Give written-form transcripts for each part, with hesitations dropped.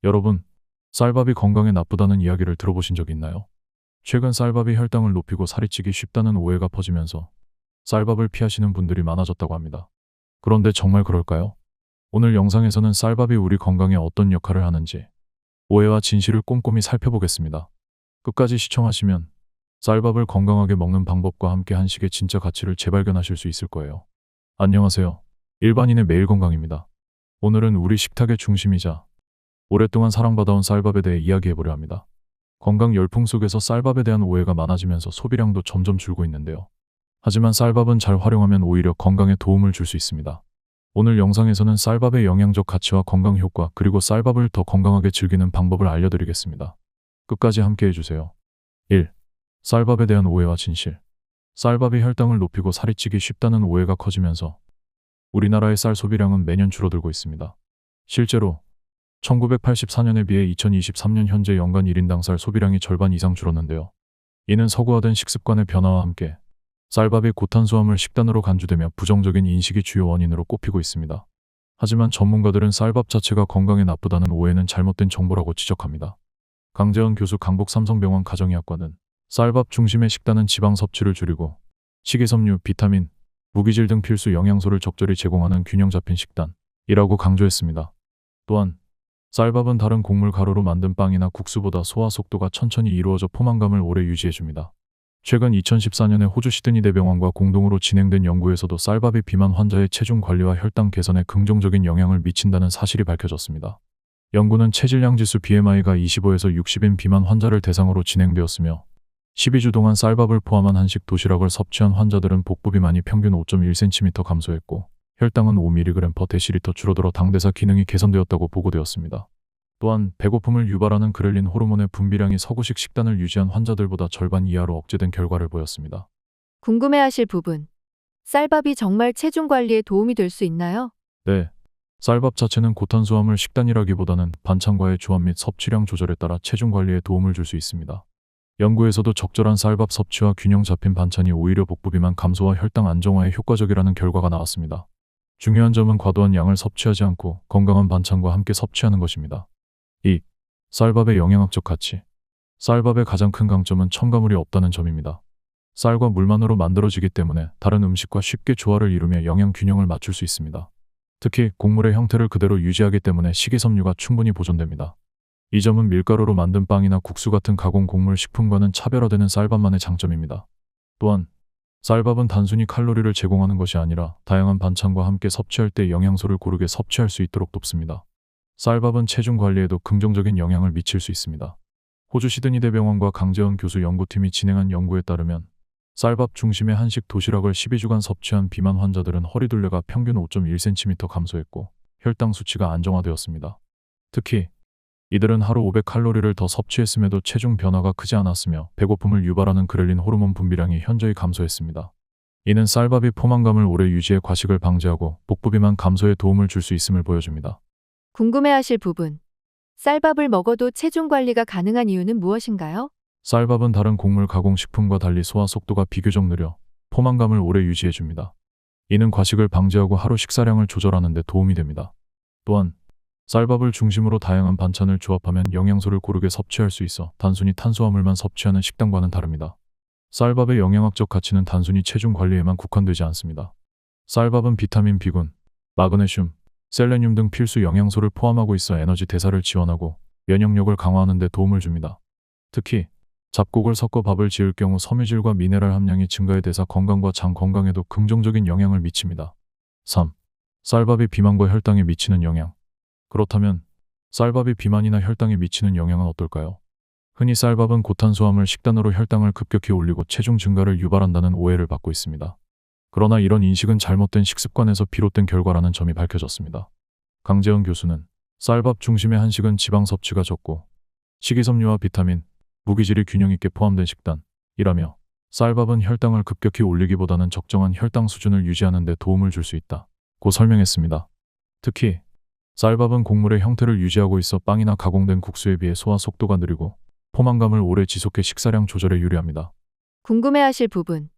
여러분, 쌀밥이 건강에 나쁘다는 이야기를 들어보신 적 있나요? 최근 쌀밥이 혈당을 높이고 살이 찌기 쉽다는 오해가 퍼지면서 쌀밥을 피하시는 분들이 많아졌다고 합니다. 그런데 정말 그럴까요? 오늘 영상에서는 쌀밥이 우리 건강에 어떤 역할을 하는지 오해와 진실을 꼼꼼히 살펴보겠습니다. 끝까지 시청하시면 쌀밥을 건강하게 먹는 방법과 함께 한식의 진짜 가치를 재발견하실 수 있을 거예요. 안녕하세요. 일반인의 매일 건강입니다. 오늘은 우리 식탁의 중심이자 오랫동안 사랑받아온 쌀밥에 대해 이야기해보려 합니다. 건강 열풍 속에서 쌀밥에 대한 오해가 많아지면서 소비량도 점점 줄고 있는데요. 하지만 쌀밥은 잘 활용하면 오히려 건강에 도움을 줄 수 있습니다. 오늘 영상에서는 쌀밥의 영양적 가치와 건강 효과, 그리고 쌀밥을 더 건강하게 즐기는 방법을 알려드리겠습니다. 끝까지 함께 해주세요. 1. 쌀밥에 대한 오해와 진실. 쌀밥이 혈당을 높이고 살이 찌기 쉽다는 오해가 커지면서 우리나라의 쌀 소비량은 매년 줄어들고 있습니다. 실제로 1984년에 비해 2023년 현재 연간 1인당 쌀 소비량이 절반 이상 줄었는데요. 이는 서구화된 식습관의 변화와 함께 쌀밥이 고탄수화물 식단으로 간주되며 부정적인 인식이 주요 원인으로 꼽히고 있습니다. 하지만 전문가들은 쌀밥 자체가 건강에 나쁘다는 오해는 잘못된 정보라고 지적합니다. 강재원 교수 강북 삼성병원 가정의학과는 쌀밥 중심의 식단은 지방 섭취를 줄이고 식이섬유, 비타민, 무기질 등 필수 영양소를 적절히 제공하는 균형 잡힌 식단이라고 강조했습니다. 또한 쌀밥은 다른 곡물 가루로 만든 빵이나 국수보다 소화 속도가 천천히 이루어져 포만감을 오래 유지해줍니다. 최근 2014년에 호주 시드니 대병원과 공동으로 진행된 연구에서도 쌀밥이 비만 환자의 체중 관리와 혈당 개선에 긍정적인 영향을 미친다는 사실이 밝혀졌습니다. 연구는 체질량 지수 BMI가 25에서 60인 비만 환자를 대상으로 진행되었으며 12주 동안 쌀밥을 포함한 한식 도시락을 섭취한 환자들은 복부 비만이 평균 5.1cm 감소했고 혈당은 5mg/dL 줄어들어 당대사 기능이 개선되었다고 보고되었습니다. 또한 배고픔을 유발하는 그렐린 호르몬의 분비량이 서구식 식단을 유지한 환자들보다 절반 이하로 억제된 결과를 보였습니다. 궁금해하실 부분. 쌀밥이 정말 체중 관리에 도움이 될 수 있나요? 네. 쌀밥 자체는 고탄수화물 식단이라기보다는 반찬과의 조합 및 섭취량 조절에 따라 체중 관리에 도움을 줄 수 있습니다. 연구에서도 적절한 쌀밥 섭취와 균형 잡힌 반찬이 오히려 복부 비만 감소와 혈당 안정화에 효과적이라는 결과가 나왔습니다. 중요한 점은 과도한 양을 섭취하지 않고 건강한 반찬과 함께 섭취하는 것입니다. 2. 쌀밥의 영양학적 가치. 쌀밥의 가장 큰 강점은 첨가물이 없다는 점입니다. 쌀과 물만으로 만들어지기 때문에 다른 음식과 쉽게 조화를 이루며 영양 균형을 맞출 수 있습니다. 특히 곡물의 형태를 그대로 유지하기 때문에 식이섬유가 충분히 보존됩니다. 이 점은 밀가루로 만든 빵이나 국수 같은 가공 곡물 식품과는 차별화되는 쌀밥만의 장점입니다. 또한 쌀밥은 단순히 칼로리를 제공하는 것이 아니라 다양한 반찬과 함께 섭취할 때 영양소를 고르게 섭취할 수 있도록 돕습니다. 쌀밥은 체중 관리에도 긍정적인 영향을 미칠 수 있습니다. 호주 시드니 대병원과 강재원 교수 연구팀이 진행한 연구에 따르면 쌀밥 중심의 한식 도시락을 12주간 섭취한 비만 환자들은 허리둘레가 평균 5.1cm 감소했고 혈당 수치가 안정화되었습니다. 특히 이들은 하루 500칼로리를 더 섭취했음에도 체중 변화가 크지 않았으며 배고픔을 유발하는 그렐린 호르몬 분비량이 현저히 감소했습니다. 이는 쌀밥이 포만감을 오래 유지해 과식을 방지하고 복부 비만 감소에 도움을 줄 수 있음을 보여줍니다. 궁금해하실 부분. 쌀밥을 먹어도 체중 관리가 가능한 이유는 무엇인가요? 쌀밥은 다른 곡물 가공 식품과 달리 소화 속도가 비교적 느려 포만감을 오래 유지해줍니다. 이는 과식을 방지하고 하루 식사량을 조절하는 데 도움이 됩니다. 또한 쌀밥을 중심으로 다양한 반찬을 조합하면 영양소를 고르게 섭취할 수 있어 단순히 탄수화물만 섭취하는 식단과는 다릅니다. 쌀밥의 영양학적 가치는 단순히 체중 관리에만 국한되지 않습니다. 쌀밥은 비타민 B군, 마그네슘, 셀레늄 등 필수 영양소를 포함하고 있어 에너지 대사를 지원하고 면역력을 강화하는 데 도움을 줍니다. 특히 잡곡을 섞어 밥을 지을 경우 섬유질과 미네랄 함량이 증가해 대사 건강과 장 건강에도 긍정적인 영향을 미칩니다. 3. 쌀밥이 비만과 혈당에 미치는 영향. 그렇다면 쌀밥이 비만이나 혈당에 미치는 영향은 어떨까요? 흔히 쌀밥은 고탄수화물 식단으로 혈당을 급격히 올리고 체중 증가를 유발한다는 오해를 받고 있습니다. 그러나 이런 인식은 잘못된 식습관에서 비롯된 결과라는 점이 밝혀졌습니다. 강재원 교수는 쌀밥 중심의 한식은 지방 섭취가 적고 식이섬유와 비타민, 무기질이 균형 있게 포함된 식단이라며 쌀밥은 혈당을 급격히 올리기보다는 적정한 혈당 수준을 유지하는 데 도움을 줄 수 있다고 설명했습니다. 특히 쌀밥은 곡물의 형태를 유지하고 있어 빵이나 가공된 국수에 비해 소화 속도가 느리고 포만감을 오래 지속해 식사량 조절에 유리합니다. 궁금해하실 부분.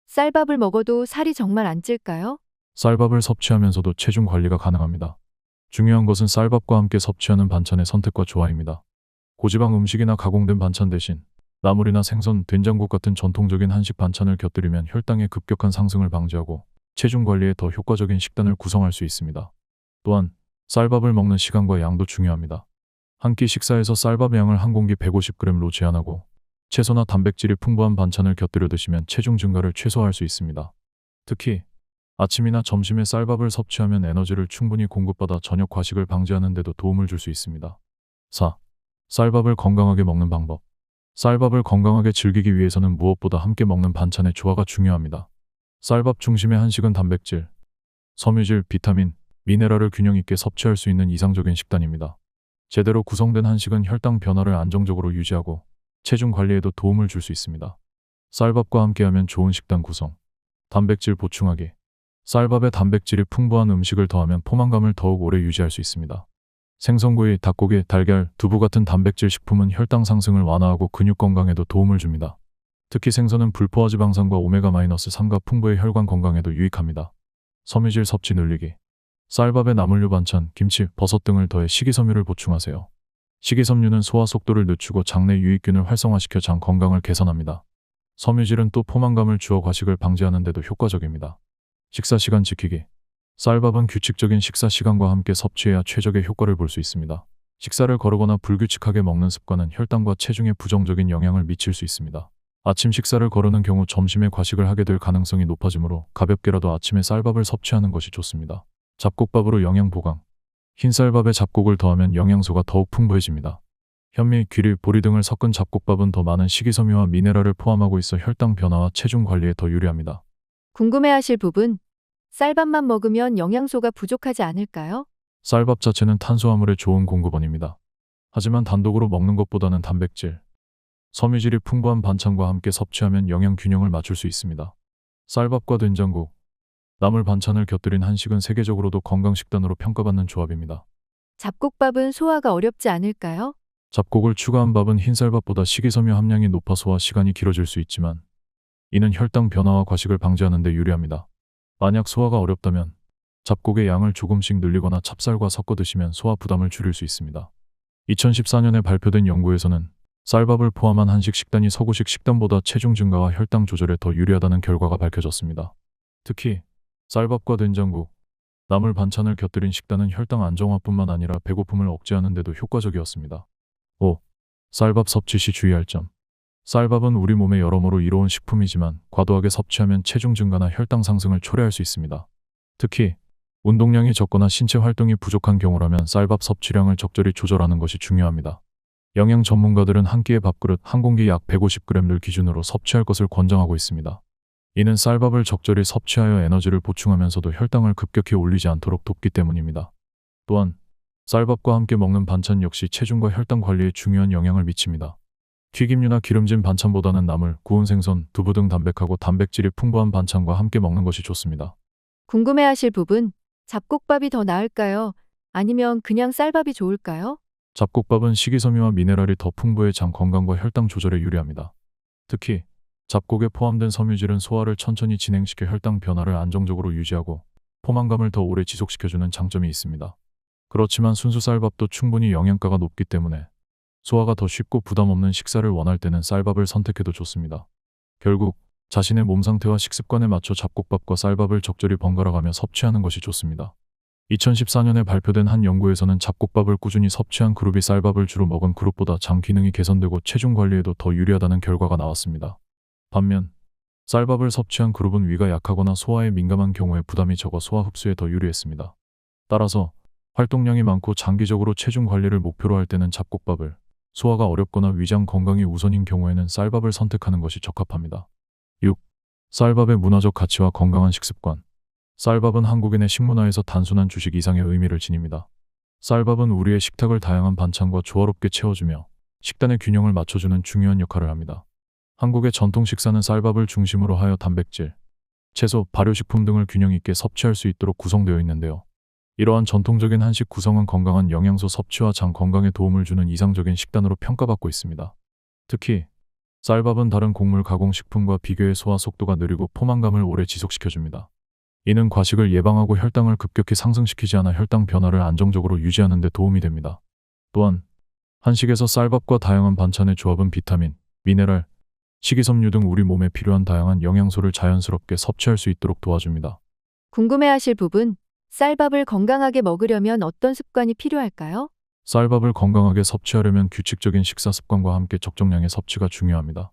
쌀밥을 먹어도 살이 정말 안 찔까요? 쌀밥을 섭취하면서도 체중 관리가 가능합니다. 중요한 것은 쌀밥과 함께 섭취하는 반찬의 선택과 조화입니다. 고지방 음식이나 가공된 반찬 대신 나물이나 생선, 된장국 같은 전통적인 한식 반찬을 곁들이면 혈당의 급격한 상승을 방지하고 체중 관리에 더 효과적인 식단을 구성할 수 있습니다. 또한 쌀밥을 먹는 시간과 양도 중요합니다. 한 끼 식사에서 쌀밥 양을 한 공기 150g로 제한하고 채소나 단백질이 풍부한 반찬을 곁들여 드시면 체중 증가를 최소화할 수 있습니다. 특히 아침이나 점심에 쌀밥을 섭취하면 에너지를 충분히 공급받아 저녁 과식을 방지하는 데도 도움을 줄 수 있습니다. 4. 쌀밥을 건강하게 먹는 방법. 쌀밥을 건강하게 즐기기 위해서는 무엇보다 함께 먹는 반찬의 조화가 중요합니다. 쌀밥 중심의 한식은 단백질, 섬유질, 비타민, 미네랄을 균형 있게 섭취할 수 있는 이상적인 식단입니다. 제대로 구성된 한식은 혈당 변화를 안정적으로 유지하고 체중 관리에도 도움을 줄 수 있습니다. 쌀밥과 함께하면 좋은 식단 구성. 단백질 보충하기. 쌀밥에 단백질이 풍부한 음식을 더하면 포만감을 더욱 오래 유지할 수 있습니다. 생선구이, 닭고기, 달걀, 두부 같은 단백질 식품은 혈당 상승을 완화하고 근육 건강에도 도움을 줍니다. 특히 생선은 불포화 지방산과 오메가-3가 풍부해 혈관 건강에도 유익합니다. 섬유질 섭취 늘리기. 쌀밥에 나물류 반찬, 김치, 버섯 등을 더해 식이섬유를 보충하세요. 식이섬유는 소화 속도를 늦추고 장내 유익균을 활성화시켜 장 건강을 개선합니다. 섬유질은 또 포만감을 주어 과식을 방지하는 데도 효과적입니다. 식사 시간 지키기. 쌀밥은 규칙적인 식사 시간과 함께 섭취해야 최적의 효과를 볼 수 있습니다. 식사를 거르거나 불규칙하게 먹는 습관은 혈당과 체중에 부정적인 영향을 미칠 수 있습니다. 아침 식사를 거르는 경우 점심에 과식을 하게 될 가능성이 높아지므로 가볍게라도 아침에 쌀밥을 섭취하는 것이 좋습니다. 잡곡밥으로 영양 보강. 흰쌀밥에 잡곡을 더하면 영양소가 더욱 풍부해집니다. 현미, 귀리, 보리 등을 섞은 잡곡밥은 더 많은 식이섬유와 미네랄을 포함하고 있어 혈당 변화와 체중 관리에 더 유리합니다. 궁금해하실 부분, 쌀밥만 먹으면 영양소가 부족하지 않을까요? 쌀밥 자체는 탄수화물의 좋은 공급원입니다. 하지만 단독으로 먹는 것보다는 단백질, 섬유질이 풍부한 반찬과 함께 섭취하면 영양 균형을 맞출 수 있습니다. 쌀밥과 된장국, 나물 반찬을 곁들인 한식은 세계적으로도 건강 식단으로 평가받는 조합입니다. 잡곡밥은 소화가 어렵지 않을까요? 잡곡을 추가한 밥은 흰쌀밥보다 식이섬유 함량이 높아 소화 시간이 길어질 수 있지만 이는 혈당 변화와 과식을 방지하는 데 유리합니다. 만약 소화가 어렵다면 잡곡의 양을 조금씩 늘리거나 찹쌀과 섞어 드시면 소화 부담을 줄일 수 있습니다. 2014년에 발표된 연구에서는 쌀밥을 포함한 한식 식단이 서구식 식단보다 체중 증가와 혈당 조절에 더 유리하다는 결과가 밝혀졌습니다. 특히 쌀밥과 된장국, 나물 반찬을 곁들인 식단은 혈당 안정화뿐만 아니라 배고픔을 억제하는 데도 효과적이었습니다. 5. 쌀밥 섭취 시 주의할 점. 쌀밥은 우리 몸에 여러모로 이로운 식품이지만 과도하게 섭취하면 체중 증가나 혈당 상승을 초래할 수 있습니다. 특히 운동량이 적거나 신체 활동이 부족한 경우라면 쌀밥 섭취량을 적절히 조절하는 것이 중요합니다. 영양 전문가들은 한 끼의 밥그릇 한 공기 약 150g를 기준으로 섭취할 것을 권장하고 있습니다. 이는 쌀밥을 적절히 섭취하여 에너지를 보충하면서도 혈당을 급격히 올리지 않도록 돕기 때문입니다. 또한 쌀밥과 함께 먹는 반찬 역시 체중과 혈당 관리에 중요한 영향을 미칩니다. 튀김류나 기름진 반찬보다는 나물, 구운 생선, 두부 등 담백하고 단백질이 풍부한 반찬과 함께 먹는 것이 좋습니다. 궁금해하실 부분, 잡곡밥이 더 나을까요? 아니면 그냥 쌀밥이 좋을까요? 잡곡밥은 식이섬유와 미네랄이 더 풍부해 장 건강과 혈당 조절에 유리합니다. 특히 잡곡에 포함된 섬유질은 소화를 천천히 진행시켜 혈당 변화를 안정적으로 유지하고 포만감을 더 오래 지속시켜주는 장점이 있습니다. 그렇지만 순수 쌀밥도 충분히 영양가가 높기 때문에 소화가 더 쉽고 부담 없는 식사를 원할 때는 쌀밥을 선택해도 좋습니다. 결국 자신의 몸 상태와 식습관에 맞춰 잡곡밥과 쌀밥을 적절히 번갈아가며 섭취하는 것이 좋습니다. 2014년에 발표된 한 연구에서는 잡곡밥을 꾸준히 섭취한 그룹이 쌀밥을 주로 먹은 그룹보다 장 기능이 개선되고 체중 관리에도 더 유리하다는 결과가 나왔습니다. 반면 쌀밥을 섭취한 그룹은 위가 약하거나 소화에 민감한 경우에 부담이 적어 소화 흡수에 더 유리했습니다. 따라서 활동량이 많고 장기적으로 체중 관리를 목표로 할 때는 잡곡밥을, 소화가 어렵거나 위장 건강이 우선인 경우에는 쌀밥을 선택하는 것이 적합합니다. 6. 쌀밥의 문화적 가치와 건강한 식습관. 쌀밥은 한국인의 식문화에서 단순한 주식 이상의 의미를 지닙니다. 쌀밥은 우리의 식탁을 다양한 반찬과 조화롭게 채워주며 식단의 균형을 맞춰주는 중요한 역할을 합니다. 한국의 전통 식사는 쌀밥을 중심으로 하여 단백질, 채소, 발효식품 등을 균형 있게 섭취할 수 있도록 구성되어 있는데요. 이러한 전통적인 한식 구성은 건강한 영양소 섭취와 장 건강에 도움을 주는 이상적인 식단으로 평가받고 있습니다. 특히 쌀밥은 다른 곡물 가공식품과 비교해 소화 속도가 느리고 포만감을 오래 지속시켜줍니다. 이는 과식을 예방하고 혈당을 급격히 상승시키지 않아 혈당 변화를 안정적으로 유지하는 데 도움이 됩니다. 또한 한식에서 쌀밥과 다양한 반찬의 조합은 비타민, 미네랄, 식이섬유 등 우리 몸에 필요한 다양한 영양소를 자연스럽게 섭취할 수 있도록 도와줍니다. 궁금해하실 부분, 쌀밥을 건강하게 먹으려면 어떤 습관이 필요할까요? 쌀밥을 건강하게 섭취하려면 규칙적인 식사 습관과 함께 적정량의 섭취가 중요합니다.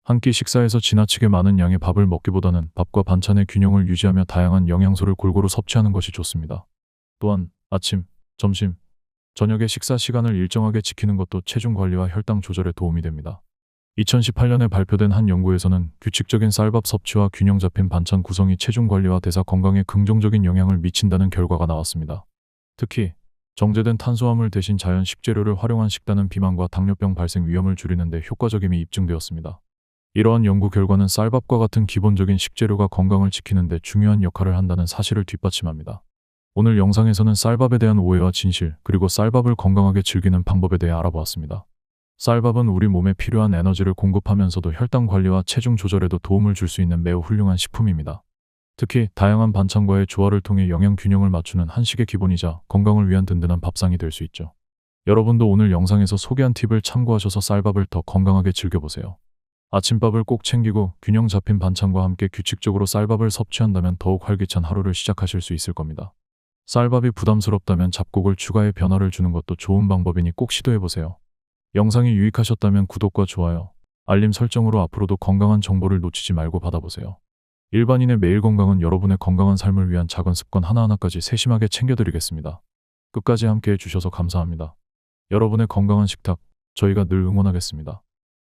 한 끼 식사에서 지나치게 많은 양의 밥을 먹기보다는 밥과 반찬의 균형을 유지하며 다양한 영양소를 골고루 섭취하는 것이 좋습니다. 또한 아침, 점심, 저녁의 식사 시간을 일정하게 지키는 것도 체중 관리와 혈당 조절에 도움이 됩니다. 2018년에 발표된 한 연구에서는 규칙적인 쌀밥 섭취와 균형 잡힌 반찬 구성이 체중 관리와 대사 건강에 긍정적인 영향을 미친다는 결과가 나왔습니다. 특히 정제된 탄수화물 대신 자연 식재료를 활용한 식단은 비만과 당뇨병 발생 위험을 줄이는 데 효과적임이 입증되었습니다. 이러한 연구 결과는 쌀밥과 같은 기본적인 식재료가 건강을 지키는 데 중요한 역할을 한다는 사실을 뒷받침합니다. 오늘 영상에서는 쌀밥에 대한 오해와 진실, 그리고 쌀밥을 건강하게 즐기는 방법에 대해 알아보았습니다. 쌀밥은 우리 몸에 필요한 에너지를 공급하면서도 혈당 관리와 체중 조절에도 도움을 줄 수 있는 매우 훌륭한 식품입니다. 특히 다양한 반찬과의 조화를 통해 영양 균형을 맞추는 한식의 기본이자 건강을 위한 든든한 밥상이 될 수 있죠. 여러분도 오늘 영상에서 소개한 팁을 참고하셔서 쌀밥을 더 건강하게 즐겨보세요. 아침밥을 꼭 챙기고 균형 잡힌 반찬과 함께 규칙적으로 쌀밥을 섭취한다면 더욱 활기찬 하루를 시작하실 수 있을 겁니다. 쌀밥이 부담스럽다면 잡곡을 추가해 변화를 주는 것도 좋은 방법이니 꼭 시도해보세요. 영상이 유익하셨다면 구독과 좋아요, 알림 설정으로 앞으로도 건강한 정보를 놓치지 말고 받아보세요. 일반인의 매일 건강은 여러분의 건강한 삶을 위한 작은 습관 하나하나까지 세심하게 챙겨드리겠습니다. 끝까지 함께 해주셔서 감사합니다. 여러분의 건강한 식탁, 저희가 늘 응원하겠습니다.